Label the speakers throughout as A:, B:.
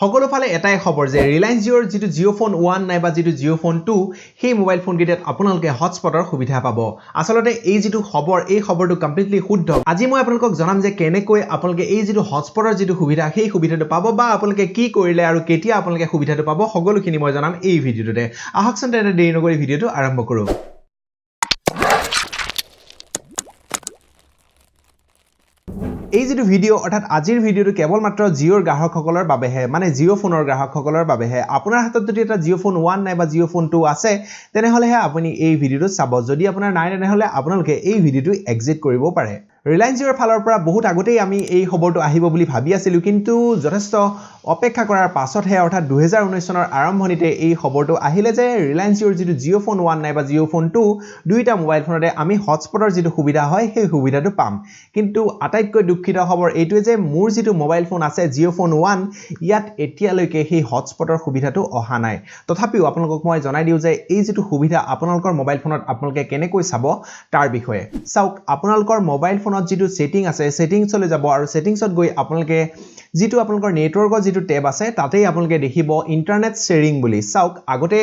A: সকলো ফালে এটাই খবৰ যে ৰিলায়েন্স জিঅ'ৰ যেটো জিঅ' ফোন 1 নাইবা যেটো জিঅ' ফোন 2 সেই মোবাইল ফোন কেইটাত আপোনালোকে হটস্পটৰ সুবিধা পাব আসলতে এই যেটো খবৰ এই খবৰটো কমপ্লিটলি শুদ্ধ আজি মই আপোনালোকক জনাম যে কেনেকৈ আপোনালোকে এই যেটো হটস্পটৰ যেটো সুবিধা সেই সুবিধাটো পাব বা আপোনালোকে কি কৰিলে আৰু কেতিয়া আপোনালোকে সুবিধাটো পাব সকলোখিনি মই জনাম এই ভিডিঅ'টোতে আহকচোন তেনে দেৰি নকৰি ভিডিঅ'টো আৰম্ভ কৰো এই যেটো ভিডিও অৰ্থাৎ আজিৰ ভিডিওটো কেৱল মাত্ৰ জিঅ'ৰ গ্ৰাহকসকলৰ বাবেহে মানে জিঅ' ফোনৰ গ্ৰাহকসকলৰ বাবেহে আপোনাৰ হাতত যদি এটা জিঅ' ফোন 1 নাইবা জিঅ' ফোন 2 আছে তেনেহলেহে আপুনি এই ভিডিওটো চাব যদি আপোনাৰ নাই তেনেহলে আপোনালোকে এই ভিডিওটো এক্সিট কৰিব পাৰে ৰিলায়েন্স জিঅ'ৰ ফালৰ পৰা বহুত আগতেই আমি এই খবৰটো আহিব বুলি ভাবি আছিলো কিন্তু যথেষ্ট অপেক্ষা কৰাৰ পাছতহে অৰ্থাৎ 2019 চনৰ আৰম্ভণিতে এই খবৰটো আহিলে যে ৰিলায়েন্স জিঅ'ৰ যেটো জিঅ' ফোন 1 নাইবা জিঅ' ফোন 2 দুইটা মোবাইল ফোনতে আমি হটস্পটৰ যেটো সুবিধা হয় সেই সুবিধাটো পাম কিন্তু আটাইতকৈ দুখিত খবৰ এইটোৱে যে মোৰ যেটো মোবাইল ফোন আছে জিঅ' ফোন 1 ইয়াত এতিয়ালৈকে সেই হটস্পটৰ সুবিধাটো অহা নাই তথাপিও আপোনালোকক মই জনাই দিও যে এই যেটো সুবিধা আপোনালোকৰ মোবাইল ফোনত আপোনালোকে কেনেকৈ চাব তাৰ বিষয়ে চাওক আপোনালোকৰ মোবাইল ফোনত যেটো সেটিং আছে সেটিংছলৈ যাব আৰু সেটিংছত গৈ আপোনালোকে যেটো আপোনালোকৰ নেটৱৰ্কৰ যেটো টেব আছে তাতেই আপোনালোকে দেখিব ইন্টাৰনেট শেয়াৰিং বুলি চাওক আগতে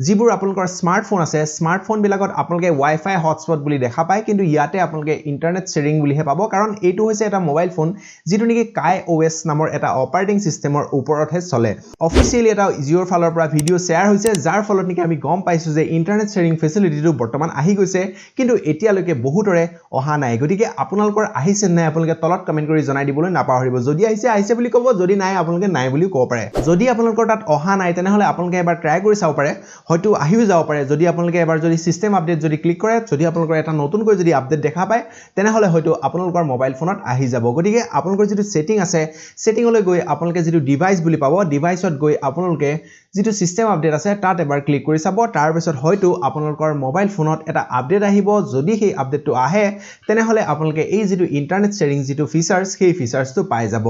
A: যিবোৰ আপোনালোকৰ স্মাৰ্টফোন আছে স্মাৰ্টফোন বিলাকত আপোনালোকে ওয়াইফাই হটস্পট বুলি দেখা পায় কিন্তু ইয়াতে আপোনালোকে ইন্টাৰনেট শেয়াৰিং বুলিহে পাব কাৰণ এইটো হৈছে এটা মোবাইল ফোন যেটো নেকি কাই OS নামৰ এটা অপাৰেটিং সিস্টেমৰ ওপৰতহে চলে অফিচিয়ালি এটা জিঅ'ৰ ফালৰ পৰা ভিডিও শেয়াৰ হৈছে যাৰ ফলত নেকি আমি গম পাইছো যে ইন্টাৰনেট শেয়াৰিং ফেসিলিটিটো বৰ্তমান আহি গৈছে কিন্তু এতিয়ালৈকে বহুতৰে অহা নাই গতিকে আপোনালোকৰ আহিছে নাই আপোনালোকে তলত কমেন্ট কৰি জনাই দিবলৈ নাপাহৰিব যদি আহিছে বুলি ক'ব যদি নাই আপোনালোকে নাই বুলি ক'ব পাৰে যদি আপোনালোকৰ তাত অহা নাই তেনেহলে আপোনালোকে এবাৰ ট্ৰাই কৰি চাব পাৰে হয়তো আহিও যাব পাৰে যদি আপোনালোকে এবাৰ যদি সিস্টেম আপডেট যদি ক্লিক কৰে যদি আপোনালোকৰ এটা নতুনকৈ যদি আপডেট দেখা পায় তেনেহলে হয়তো আপোনালোকৰ মোবাইল ফোনত আহি যাব গতিকে আপোনালোকৰ যেটো সেটিং আছে সেটিংলৈ গৈ আপোনালোকে যেটো ডিভাইস বুলি পাব ডিভাইসত গৈ আপোনালোকে যেটো সিস্টেম আপডেট আছে তাত এবাৰ ক্লিক কৰি চাব তাৰ পিছত হয়তো আপোনালোকৰ মোবাইল ফোনত এটা আপডেট আহিব যদি সেই আপডেটটো আহে তেনেহলে আপোনালোকে এই যেটো ইন্টাৰনেট শেয়াৰিং যেটো ফিচাৰ্স সেই ফিচাৰ্সটো পাই যাব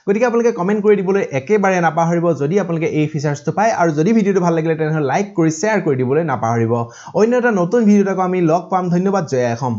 A: গতিকে আপোনালোকে কমেন্ট কৰি দিবলৈ একেবাৰে নাপাহৰিব যদি আপোনালোকে এই ফিচাৰ্সটো পায় আৰু যদি ভিডিওটো ভাল লাগিলে তেনেহলে লাইক কৰি শেয়াৰ কৰি দিবলৈ নাপাহৰিব অন্য এটা নতুন ভিডিওত আমি লগ পাম ধন্যবাদ জয় অসম